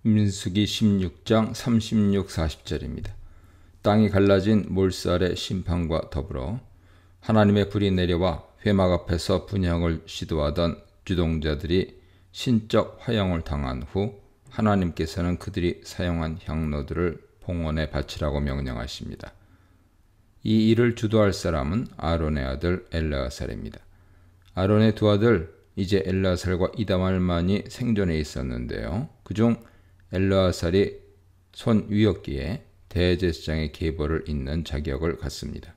민수기 16장 36-40절입니다. 땅이 갈라진 몰살의 심판과 더불어 하나님의 불이 내려와 회막 앞에서 분향을 시도하던 주동자들이 신적 화형을 당한 후 하나님께서는 그들이 사용한 향로들을 봉헌에 바치라고 명령하십니다. 이 일을 주도할 사람은 아론의 아들 엘르아살입니다. 아론의 두 아들 이제 엘르아살과 이다말만이 생존해 있었는데요. 그중 엘르아살이 손 위였기에 대제사장의 계보를 잇는 자격을 갖습니다.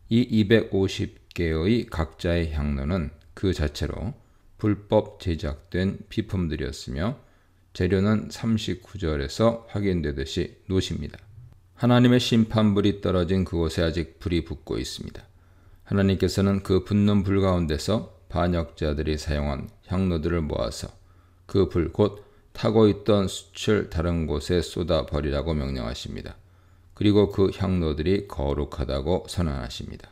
이 250개의 각자의 향로는 그 자체로 불법 제작된 비품들이었으며 재료는 39절에서 확인되듯이 놋입니다. 하나님의 심판불이 떨어진 그곳에 아직 불이 붙고 있습니다. 하나님께서는 그 붙는 불 가운데서 반역자들이 사용한 향로들을 모아서 그 불 곧 타고 있던 숯을 다른 곳에 쏟아버리라고 명령하십니다. 그리고 그 향로들이 거룩하다고 선언하십니다.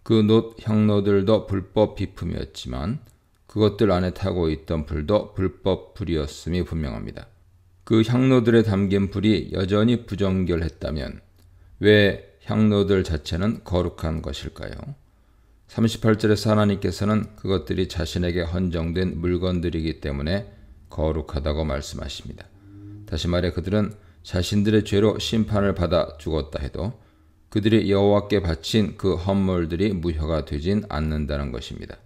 그 놋 향로들도 불법 비품이었지만 그것들 안에 타고 있던 불도 불법 불이었음이 분명합니다. 그 향로들에 담긴 불이 여전히 부정결했다면 왜 향로들 자체는 거룩한 것일까요? 38절에서 하나님께서는 그것들이 자신에게 헌정된 물건들이기 때문에 거룩하다고 말씀하십니다. 다시 말해 그들은 자신들의 죄로 심판을 받아 죽었다 해도 그들이 여호와께 바친 그 헌물들이 무효가 되진 않는다는 것입니다.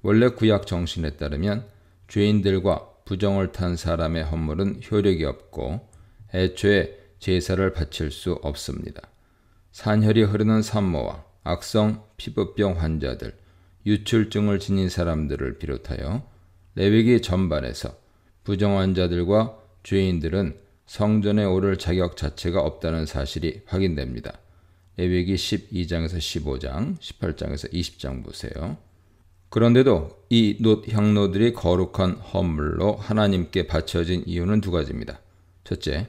원래 구약 정신에 따르면 죄인들과 부정을 탄 사람의 헌물은 효력이 없고 애초에 제사를 바칠 수 없습니다. 산혈이 흐르는 산모와 악성 피부병 환자들, 유출증을 지닌 사람들을 비롯하여 레위기 전반에서 부정 환자들과 죄인들은 성전에 오를 자격 자체가 없다는 사실이 확인됩니다. 레위기 12장에서 15장, 18장에서 20장 보세요. 그런데도 이 놋 향로들이 거룩한 헌물로 하나님께 바쳐진 이유는 두 가지입니다. 첫째,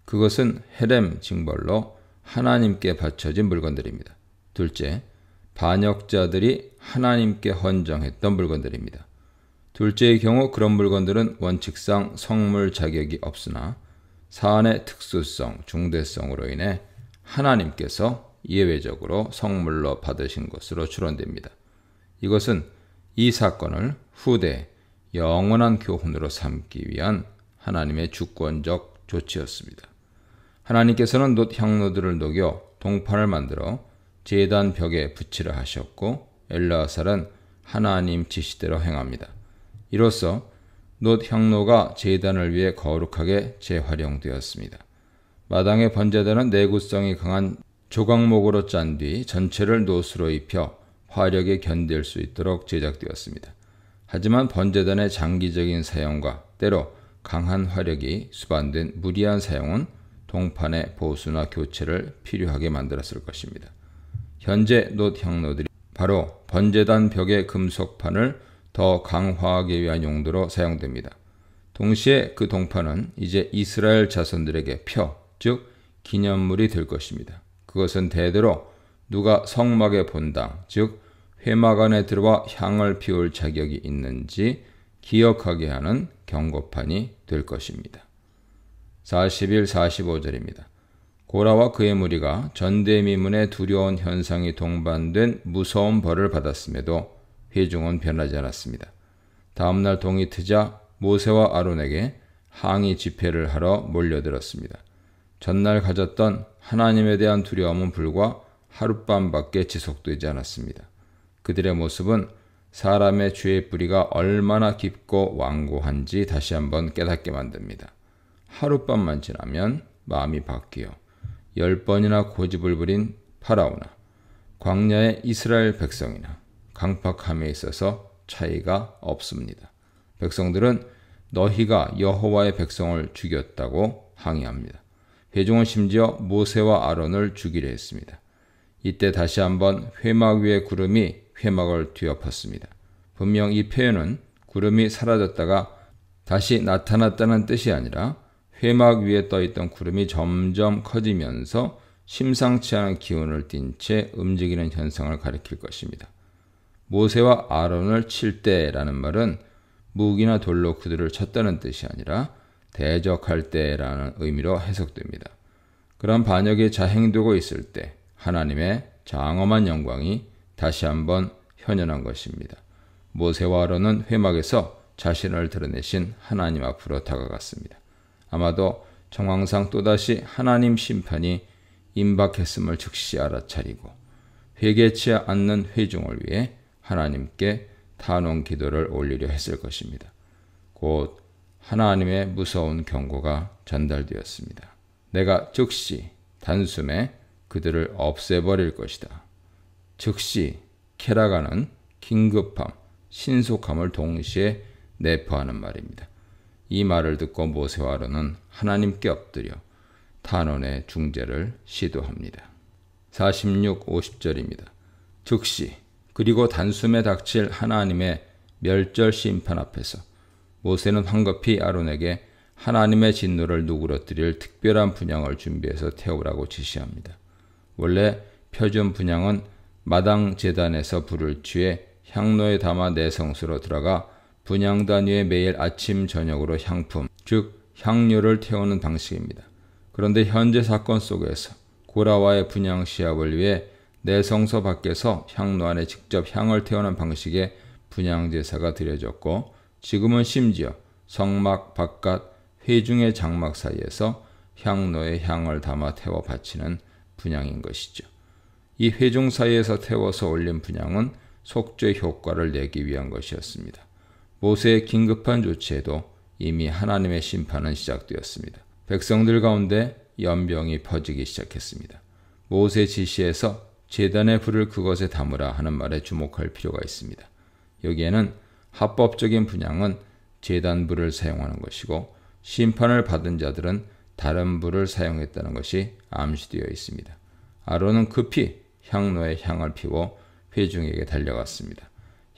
그것은 헤렘 징벌로 하나님께 바쳐진 물건들입니다. 둘째, 반역자들이 하나님께 헌정했던 물건들입니다. 둘째의 경우 그런 물건들은 원칙상 성물 자격이 없으나 사안의 특수성, 중대성으로 인해 하나님께서 예외적으로 성물로 받으신 것으로 추론됩니다. 이것은 이 사건을 후대 영원한 교훈으로 삼기 위한 하나님의 주권적 조치였습니다. 하나님께서는 놋 향로들을 녹여 동판을 만들어 제단 벽에 붙이려 하셨고 엘르아살은 하나님 지시대로 행합니다. 이로써 놋 향로가 제단을 위해 거룩하게 재활용되었습니다. 마당의 번제단은 내구성이 강한 조각목으로 짠 뒤 전체를 놋으로 입혀 화력에 견딜 수 있도록 제작되었습니다. 하지만 번제단의 장기적인 사용과 때로 강한 화력이 수반된 무리한 사용은 동판의 보수나 교체를 필요하게 만들었을 것입니다. 현재 놋 향로들이 바로 번제단 벽의 금속판을 더 강화하기 위한 용도로 사용됩니다. 동시에 그 동판은 이제 이스라엘 자손들에게 표, 즉 기념물이 될 것입니다. 그것은 대대로 누가 성막의 본당, 즉 회막 안에 들어와 향을 피울 자격이 있는지 기억하게 하는 경고판이 될 것입니다. 41, 45절입니다. 고라와 그의 무리가 전대미문의 두려운 현상이 동반된 무서운 벌을 받았음에도 회중은 변하지 않았습니다. 다음날 동이 트자 모세와 아론에게 항의 집회를 하러 몰려들었습니다. 전날 가졌던 하나님에 대한 두려움은 불과 하룻밤밖에 지속되지 않았습니다. 그들의 모습은 사람의 죄의 뿌리가 얼마나 깊고 완고한지 다시 한번 깨닫게 만듭니다. 하룻밤만 지나면 마음이 바뀌어 10번이나 고집을 부린 파라오나 광야의 이스라엘 백성이나 강팍함에 있어서 차이가 없습니다. 백성들은 너희가 여호와의 백성을 죽였다고 항의합니다. 회중은 심지어 모세와 아론을 죽이려 했습니다. 이때 다시 한번 회막 위의 구름이 회막을 뒤엎었습니다. 분명 이 표현은 구름이 사라졌다가 다시 나타났다는 뜻이 아니라 회막 위에 떠있던 구름이 점점 커지면서 심상치 않은 기운을 띤 채 움직이는 현상을 가리킬 것입니다. 모세와 아론을 칠 때라는 말은 무기나 돌로 그들을 쳤다는 뜻이 아니라 대적할 때라는 의미로 해석됩니다. 그런 반역이 자행되고 있을 때 하나님의 장엄한 영광이 다시 한번 현현한 것입니다. 모세와 아론은 회막에서 자신을 드러내신 하나님 앞으로 다가갔습니다. 아마도 정황상 또다시 하나님 심판이 임박했음을 즉시 알아차리고 회개치 않는 회중을 위해 하나님께 탄원 기도를 올리려 했을 것입니다. 곧 하나님의 무서운 경고가 전달되었습니다. 내가 즉시 단숨에 그들을 없애버릴 것이다. 즉시 케라가는 긴급함, 신속함을 동시에 내포하는 말입니다. 이 말을 듣고 모세와 아론은 하나님께 엎드려 탄원의 중재를 시도합니다. 46, 50절입니다. 즉시 그리고 단숨에 닥칠 하나님의 멸절 심판 앞에서 모세는 황급히 아론에게 하나님의 진노를 누그러뜨릴 특별한 분향을 준비해서 태우라고 지시합니다. 원래 표준 분향은 마당 제단에서 불을 취해 향로에 담아 내성소로 들어가 분향단 위에 매일 아침 저녁으로 향품, 즉 향료를 태우는 방식입니다. 그런데 현재 사건 속에서 고라와의 분향 시합을 위해 내성소 밖에서 향로 안에 직접 향을 태우는 방식의 분향 제사가 드려졌고, 지금은 심지어 성막 바깥 회중의 장막 사이에서 향로에 향을 담아 태워 바치는 분향인 것이죠. 이 회중 사이에서 태워서 올린 분향은 속죄 효과를 내기 위한 것이었습니다. 모세의 긴급한 조치에도 이미 하나님의 심판은 시작되었습니다. 백성들 가운데 연병이 퍼지기 시작했습니다. 모세 지시에서 제단의 불을 그것에 담으라 하는 말에 주목할 필요가 있습니다. 여기에는 합법적인 분향은 제단 불을 사용하는 것이고, 심판을 받은 자들은 다른 불을 사용했다는 것이 암시되어 있습니다. 아론은 급히 향로에 향을 피워 회중에게 달려갔습니다.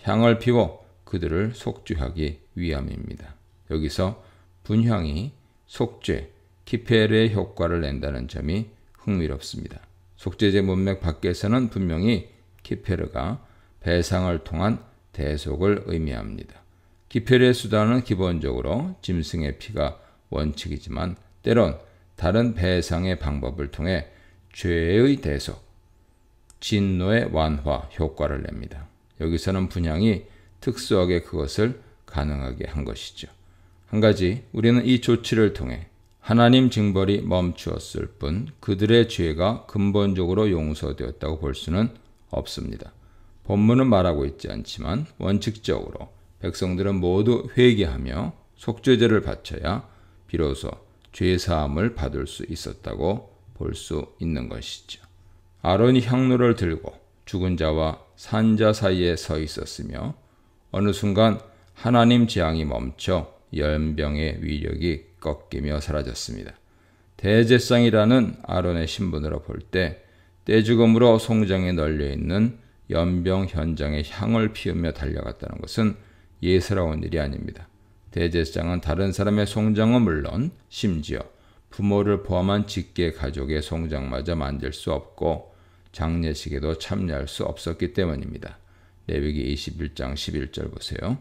향을 피워 그들을 속죄하기 위함입니다. 여기서 분향이 속죄, 키페르의 효과를 낸다는 점이 흥미롭습니다. 속죄제 문맥 밖에서는 분명히 키페르가 배상을 통한 대속을 의미합니다. 키페르의 수단은 기본적으로 짐승의 피가 원칙이지만 때론 다른 배상의 방법을 통해 죄의 대속, 진노의 완화 효과를 냅니다. 여기서는 분향이 특수하게 그것을 가능하게 한 것이죠. 한 가지, 우리는 이 조치를 통해 하나님 징벌이 멈추었을 뿐 그들의 죄가 근본적으로 용서되었다고 볼 수는 없습니다. 본문은 말하고 있지 않지만 원칙적으로 백성들은 모두 회개하며 속죄제를 바쳐야 비로소 죄사함을 받을 수 있었다고 볼 수 있는 것이죠. 아론이 향로를 들고 죽은 자와 산 자 사이에 서 있었으며 어느 순간 하나님 재앙이 멈춰 연병의 위력이 꺾이며 사라졌습니다. 대제사장이라는 아론의 신분으로 볼 때 떼죽음으로 송장에 널려있는 연병 현장에 향을 피우며 달려갔다는 것은 예사로운 일이 아닙니다. 대제사장은 다른 사람의 송장은 물론 심지어 부모를 포함한 직계 가족의 송장마저 만질 수 없고 장례식에도 참여할 수 없었기 때문입니다. 레위기 21장 11절 보세요.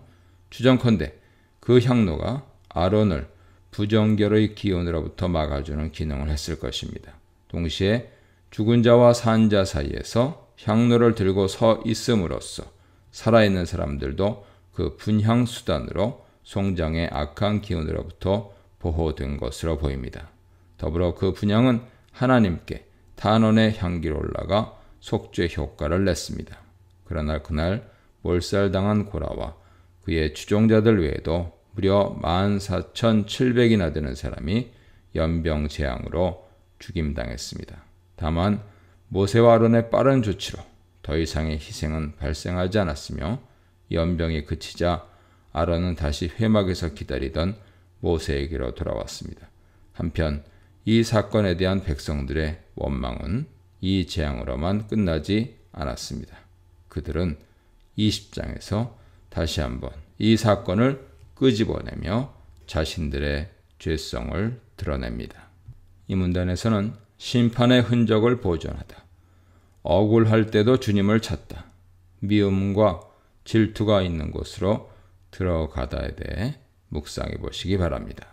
추정컨대 그 향로가 아론을 부정결의 기운으로부터 막아주는 기능을 했을 것입니다. 동시에 죽은 자와 산 자 사이에서 향로를 들고 서 있음으로써 살아있는 사람들도 그 분향 수단으로 송장의 악한 기운으로부터 보호된 것으로 보입니다. 더불어 그 분향은 하나님께 탄원의 향기로 올라가 속죄 효과를 냈습니다. 그러나 그날 몰살당한 고라와 그의 추종자들 외에도 무려 14,700이나 되는 사람이 연병 재앙으로 죽임당했습니다. 다만 모세와 아론의 빠른 조치로 더 이상의 희생은 발생하지 않았으며 연병이 그치자 아론은 다시 회막에서 기다리던 모세에게로 돌아왔습니다. 한편 이 사건에 대한 백성들의 원망은 이 재앙으로만 끝나지 않았습니다. 그들은 20장에서 다시 한번 이 사건을 끄집어내며 자신들의 죄성을 드러냅니다. 이 문단에서는 심판의 흔적을 보존하다, 억울할 때도 주님을 찾다, 미움과 질투가 있는 곳으로 들어가다에 대해 묵상해 보시기 바랍니다.